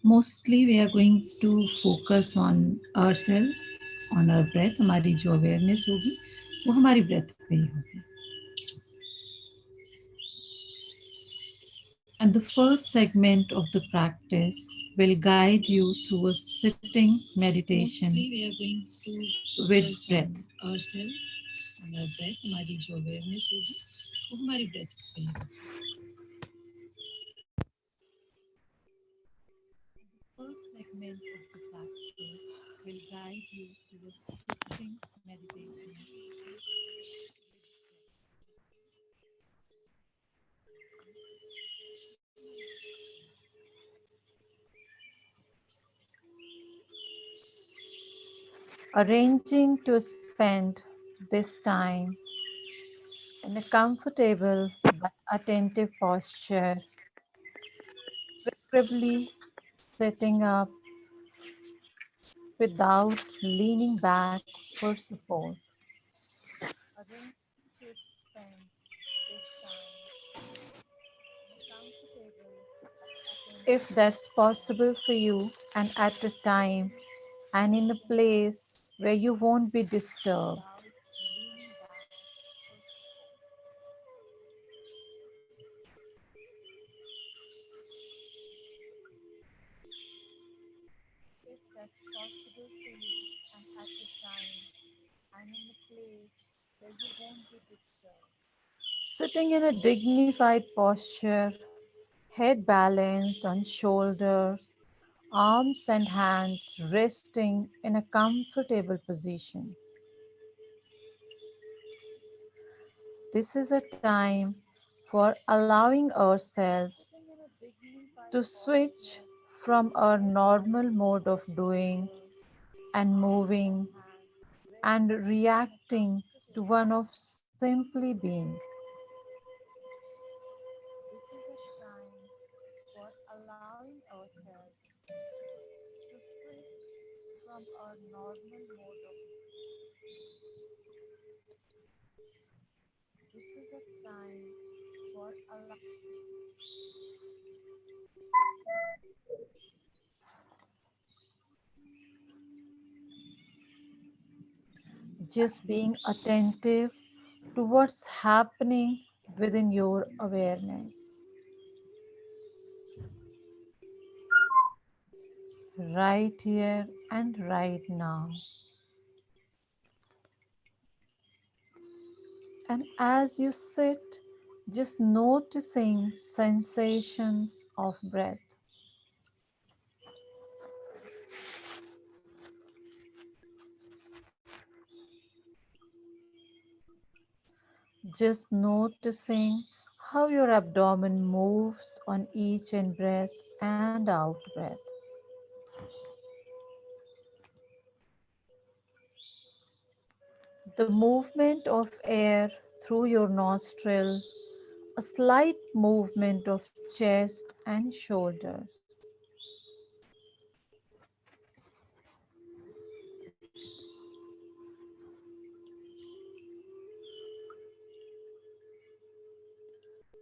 Mostly we are going to focus on ourselves, on our breath. हमारी जो awareness होगी वो हमारी breath पे ही होगी. And the first segment of the practice will guide you through a sitting meditation. Mostly we are going to with breath. Ourselves, on our breath. हमारी जो awareness होगी वो हमारी breath पे ही होगी. First segment of the practice will guide you to a sitting meditation. Arranging to spend this time in a comfortable but attentive posture, preferably sitting up without leaning back for support. Arranging to spend this time in a comfortable but attentive, if that's possible for you, and at a time and in a place where you won't be disturbed. If that's possible for you, and at a time and in a place where you won't be disturbed. Sitting in a dignified posture, head balanced on shoulders, arms and hands resting in a comfortable position. This is a time for allowing ourselves to switch from our normal mode of doing and moving and reacting to one of simply being. This is a time for allowing ourselves to switch from our normal mode of this is a time for just being attentive to what's happening within your awareness right here and right now. And as you sit, just noticing sensations of breath. Just noticing how your abdomen moves on each in breath and out breath. The movement of air through your nostril, a slight movement of chest and shoulders.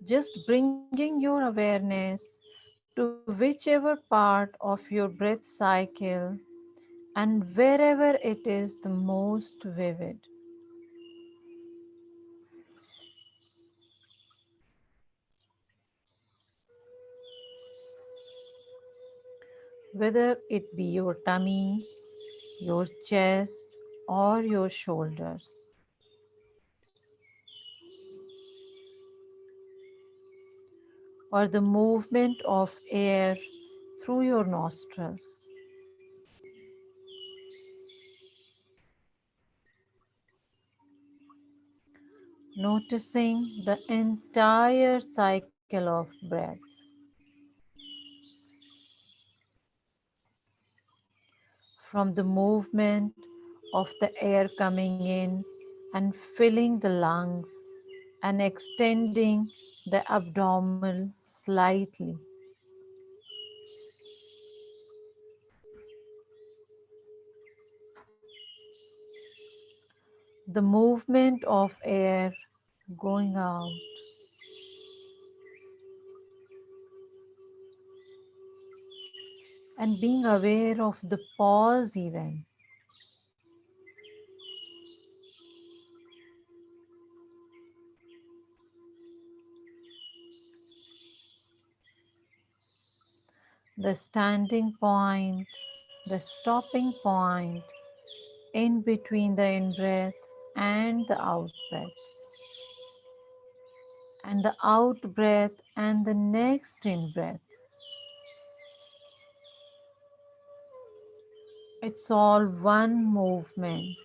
Just bringing your awareness to whichever part of your breath cycle and wherever it is the most vivid. Whether it be your tummy, your chest, or your shoulders. Or the movement of air through your nostrils. Noticing the entire cycle of breath. From the movement of the air coming in and filling the lungs and extending the abdomen slightly. the movement of air going out, and being aware of the pause, even the standing point, the stopping point in between the in breath and the out breath, and the out breath and the next in breath. It's all one movement,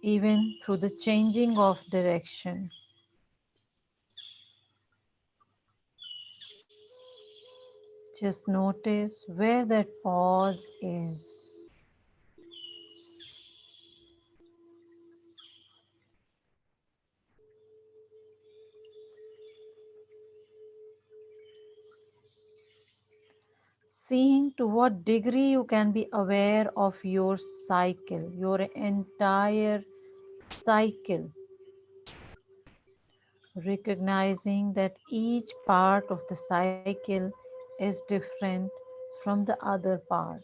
even through the changing of direction. Just notice where that pause is. Seeing to what degree you can be aware of your cycle, your entire cycle, recognizing that each part of the cycle is different from the other part.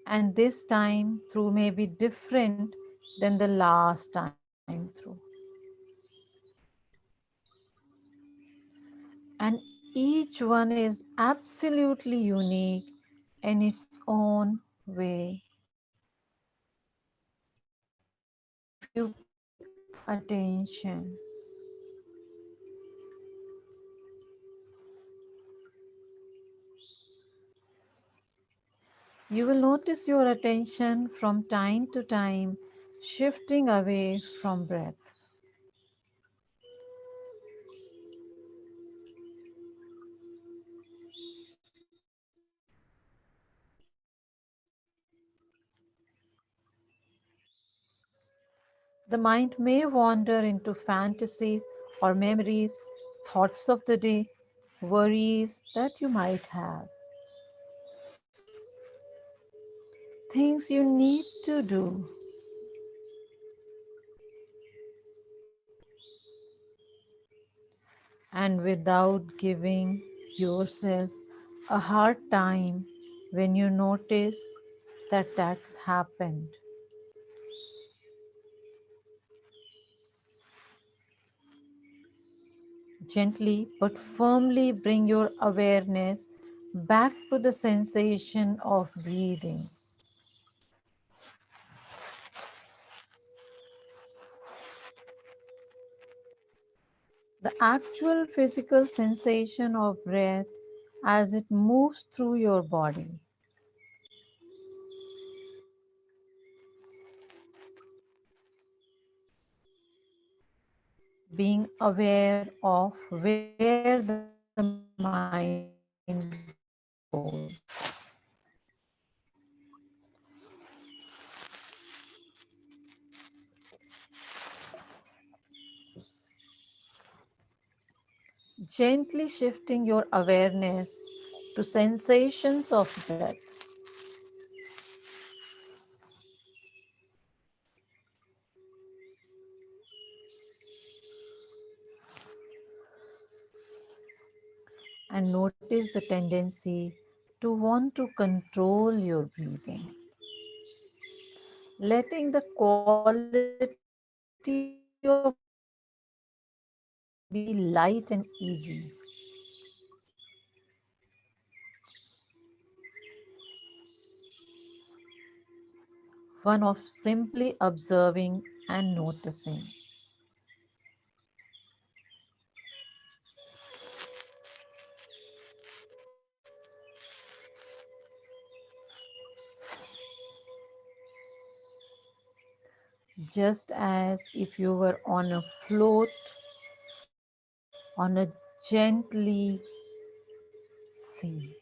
And this time through may be different than the last time through. And each one is absolutely unique in its own way. If you pay attention, you will notice your attention from time to time shifting away from breath. The mind may wander into fantasies or memories, thoughts of the day, worries that you might have, things you need to do. And without giving yourself a hard time when you notice that that's happened. Gently but firmly bring your awareness back to the sensation of breathing. The actual physical sensation of breath as it moves through your body. Being aware of where the mind goes. Gently shifting your awareness to sensations of breath. And notice the tendency to want to control your breathing. Letting the quality of breath be light and easy. One of simply observing and noticing. Just as if you were on a float on a gently sea,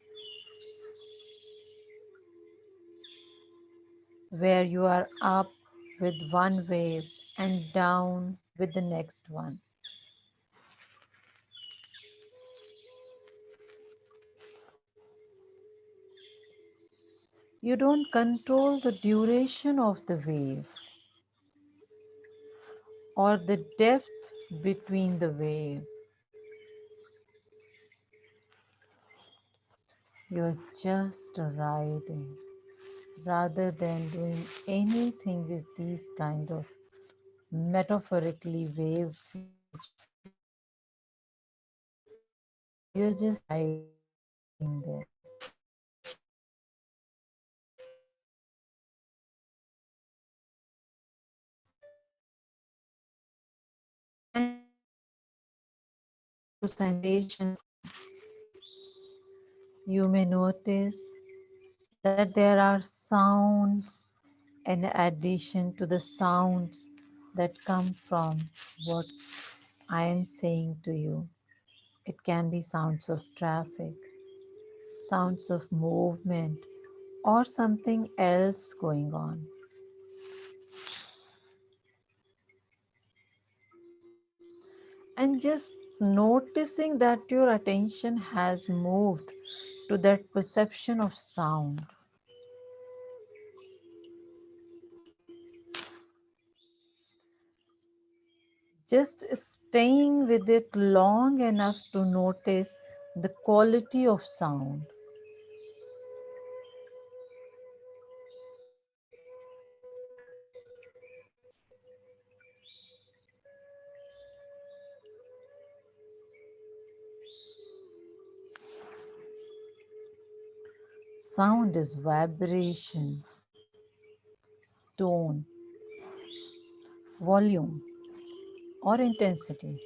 where you are up with one wave and down with the next one. You don't control the duration of the wave or the depth between the wave. You're just riding rather than doing anything with these kind of metaphorically waves which we have. You're just riding there. And to sensation, you may notice that there are sounds in addition to the sounds that come from what I am saying to you. It can be sounds of traffic, sounds of movement, or something else going on. And just noticing that your attention has moved to that perception of sound. Just staying with it long enough to notice the quality of sound. Sound is vibration, tone, volume, or intensity.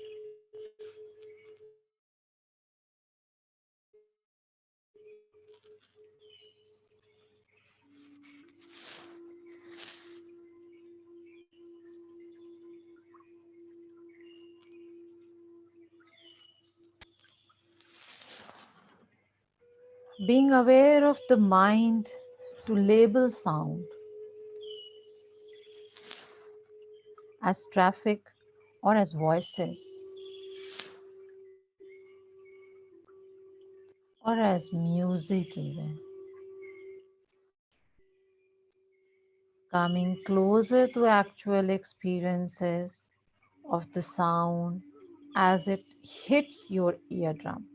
Being aware of the mind to label sound as traffic or as voices or as music, even coming closer to actual experiences of the sound as it hits your eardrum,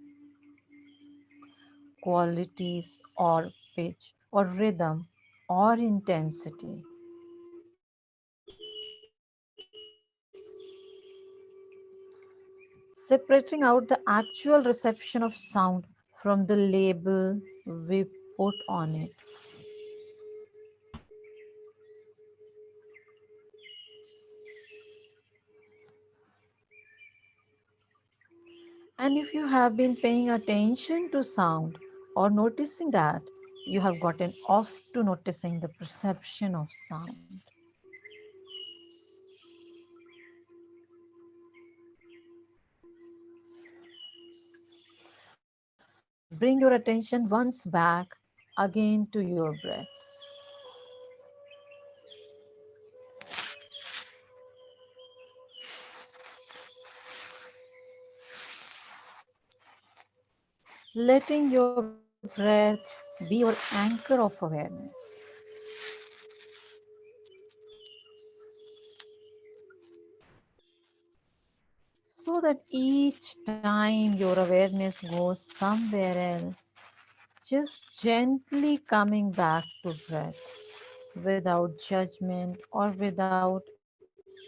qualities or pitch or rhythm or intensity. Separating out the actual reception of sound from the label we put on it. And if you have been paying attention to sound or noticing that, you have gotten off to noticing the perception of sound. Bring your attention once back again to your breath. Letting your breath be your anchor of awareness. So that each time your awareness goes somewhere else, just gently coming back to breath without judgment or without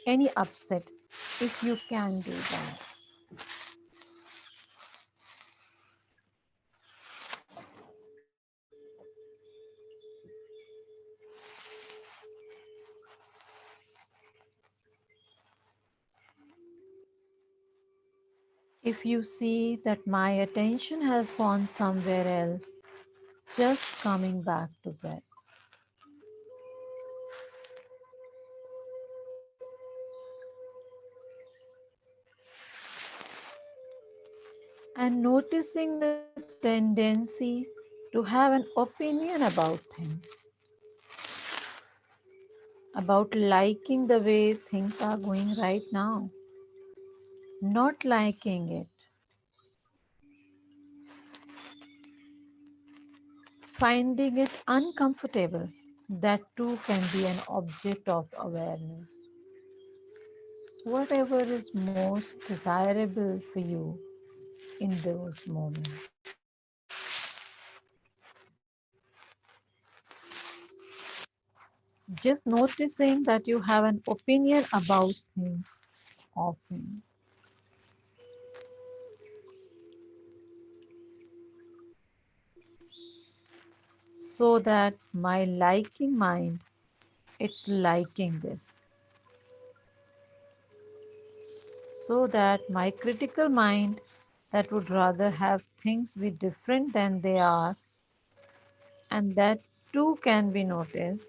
any upset, if you can do that. If you see that my attention has gone somewhere else, just coming back to breath. And noticing the tendency to have an opinion about things, about liking the way things are going right now, not liking it, finding it uncomfortable. That too can be an object of awareness. Whatever is most desirable for you in those moments. Just noticing that you have an opinion about things often, so that my liking mind, it's liking this, so that my critical mind that would rather have things be different than they are, and that too can be noticed,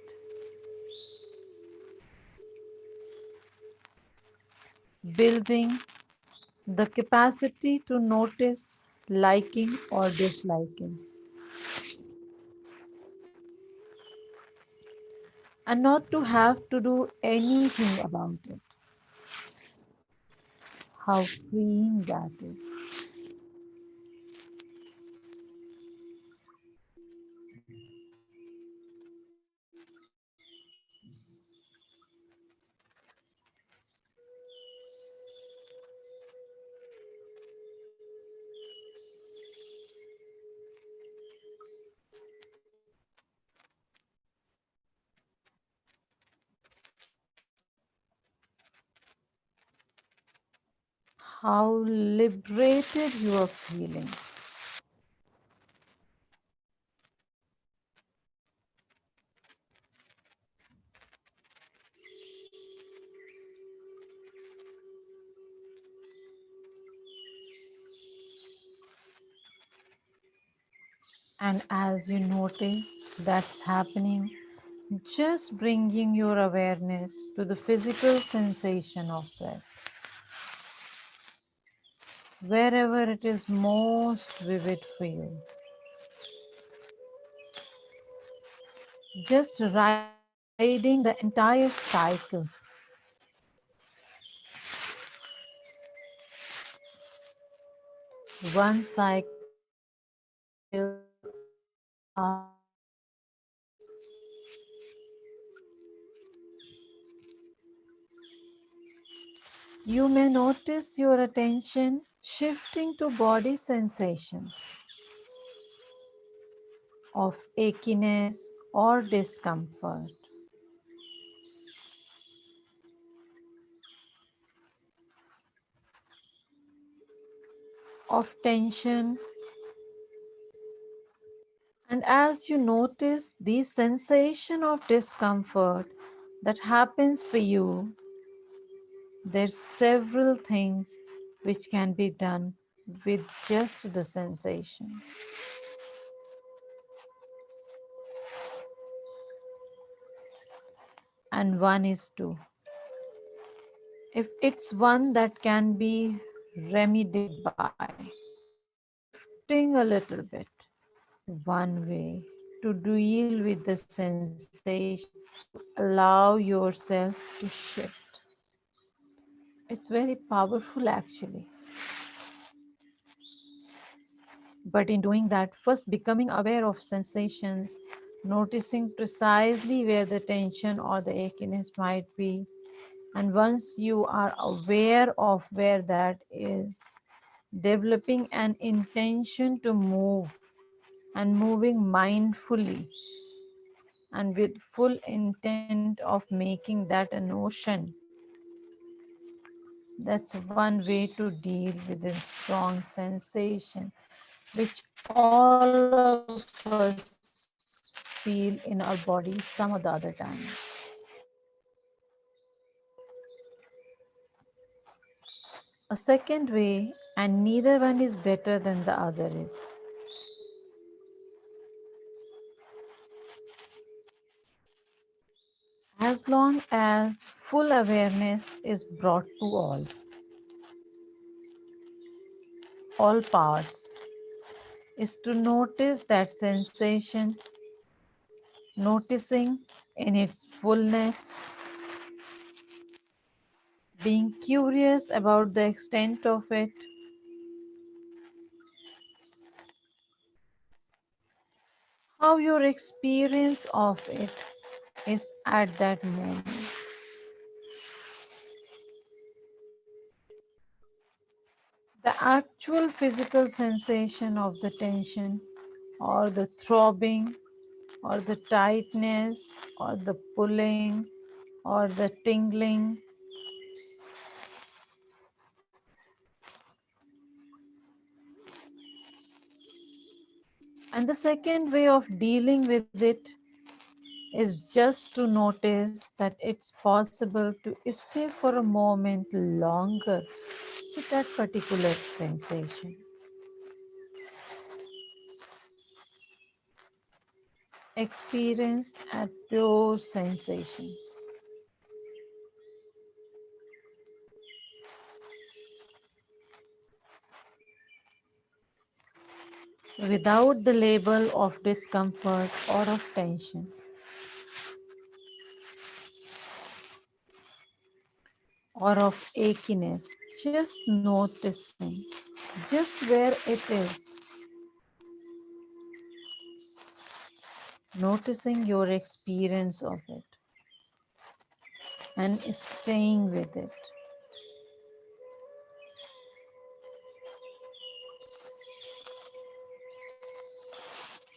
building the capacity to notice liking or disliking, and not to have to do anything about it. How freeing that is. How liberated you are feeling. And as you notice that's happening, just bringing your awareness to the physical sensation of breath, wherever it is most vivid for you. Just riding the entire cycle. One cycle after the other. You may notice your attention shifting to body sensations of achiness or discomfort, of tension. And as you notice the sensation of discomfort that happens for you, there's several things which can be done with just the sensation. And one is two. If it's one that can be remedied by shifting a little bit, one way to deal with the sensation to allow yourself to shift. It's very powerful actually. But in doing that, first becoming aware of sensations, noticing precisely where the tension or the achiness might be. And once you are aware of where that is, developing an intention to move and moving mindfully and with full intent of making that a notion. That's one way to deal with a strong sensation, which all of us feel in our body some of the other times. A second way, and neither one is better than the other, is as long as full awareness is brought to all parts, is to notice that sensation, noticing in its fullness, being curious about the extent of it, how your experience of it is at that moment. The actual physical sensation of the tension, or the throbbing, or the tightness, or the pulling, or the tingling. And the second way of dealing with it is just to notice that it's possible to stay for a moment longer with that particular sensation, experienced at pure sensation, without the label of discomfort or of tension, or of achiness, just noticing just where it is, noticing your experience of it and staying with it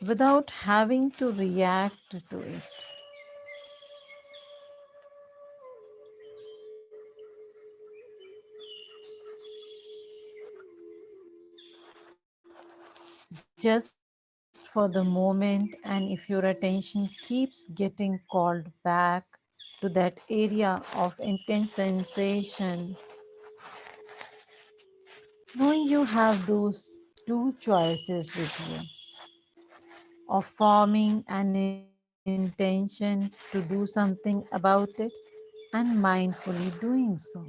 without having to react to it. Just for the moment, and if your attention keeps getting called back to that area of intense sensation, knowing you have those two choices with you, of forming an intention to do something about it and mindfully doing so.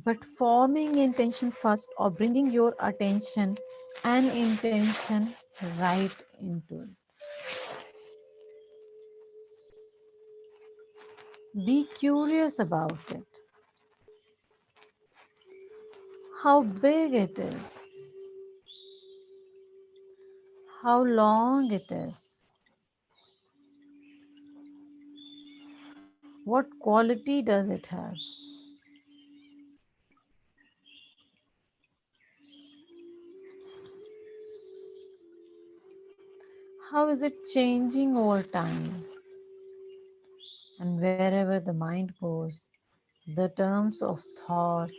But forming intention first, or bringing your attention and intention right into it. Be curious about it, how big it is, how long it is, what quality does it have, how is it changing over time. And wherever the mind goes, the terms of thoughts,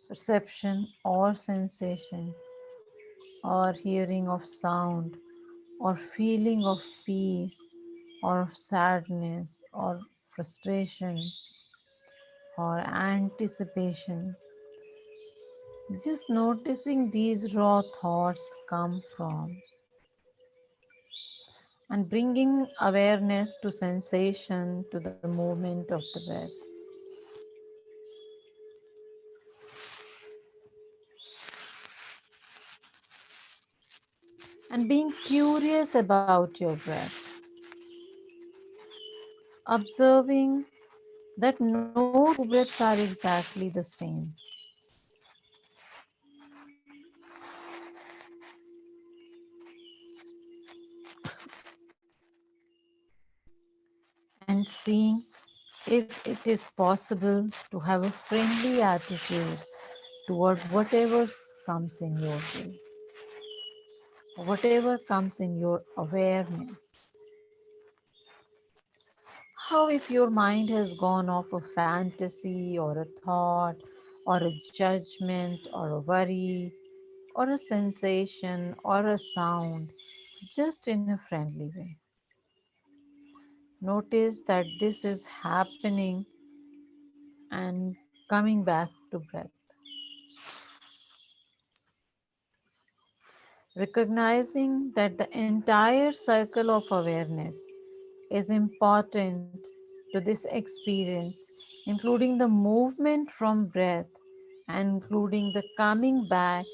perception, or sensation, or hearing of sound, or feeling of peace, or of sadness, or frustration, or anticipation. Just noticing these raw thoughts come from, and bringing awareness to sensation, to the movement of the breath, and being curious about your breath, observing that no two breaths are exactly the same, and seeing if it is possible to have a friendly attitude toward whatever comes in your way, whatever comes in your awareness. How if your mind has gone off a fantasy or a thought or a judgment or a worry or a sensation or a sound, just in a friendly way. Notice that this is happening and coming back to breath. Recognizing that the entire circle of awareness is important to this experience, including the movement from breath and including the coming back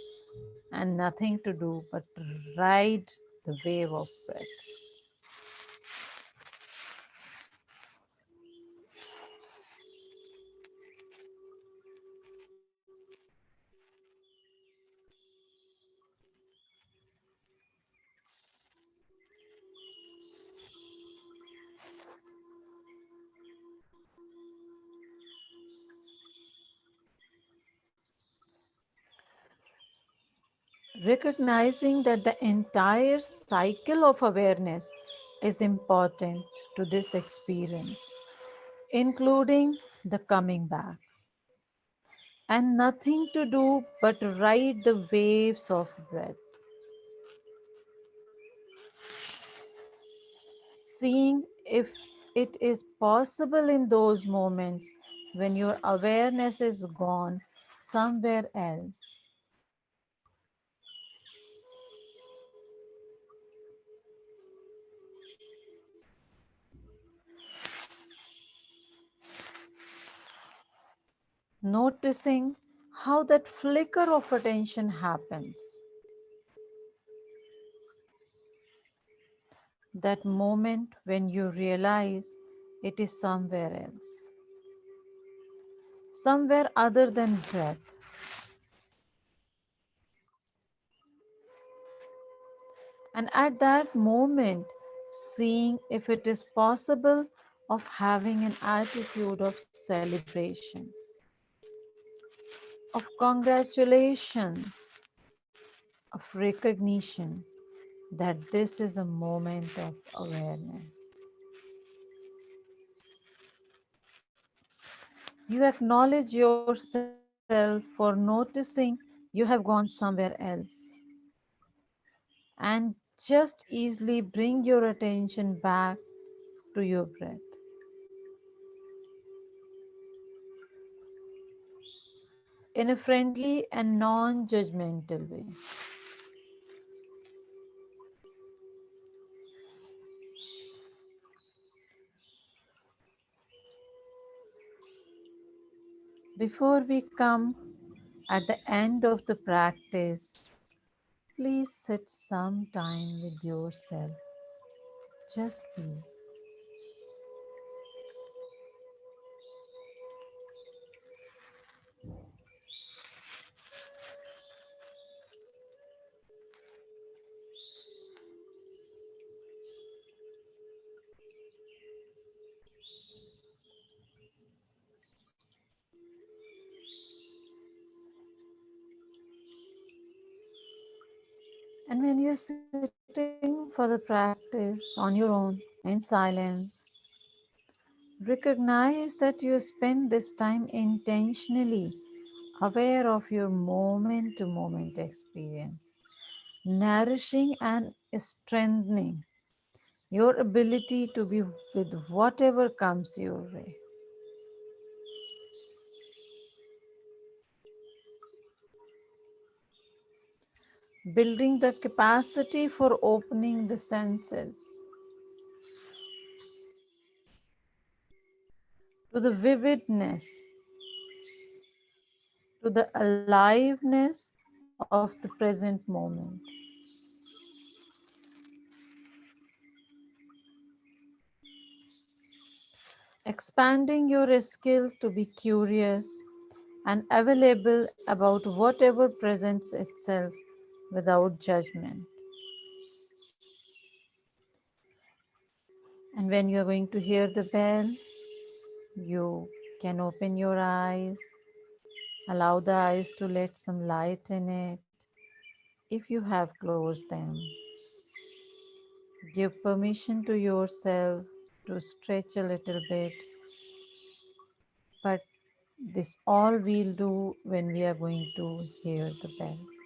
and nothing to do but ride the wave of breath. Recognizing that the entire cycle of awareness is important to this experience, including the coming back, and nothing to do but ride the waves of breath. Seeing if it is possible in those moments when your awareness is gone somewhere else. Noticing how that flicker of attention happens, that moment when you realize it is somewhere else, somewhere other than breath. And at that moment, seeing if it is possible of having an attitude of celebration, of congratulations, of recognition that this is a moment of awareness. You acknowledge yourself for noticing you have gone somewhere else and just easily bring your attention back to your breath in a friendly and non judgmental way. Before we come at the end of the practice, please sit some time with yourself. Just be. And when you're sitting for the practice on your own in silence, recognize that you spend this time intentionally aware of your moment to moment experience, nourishing and strengthening your ability to be with whatever comes your way. Building the capacity for opening the senses to the vividness, to the aliveness of the present moment. Expanding your skill to be curious and available about whatever presents itself without judgment. And when you're going to hear the bell, you can open your eyes, allow the eyes to let some light in it. If you have closed them, give permission to yourself to stretch a little bit. But this all we'll do when we are going to hear the bell.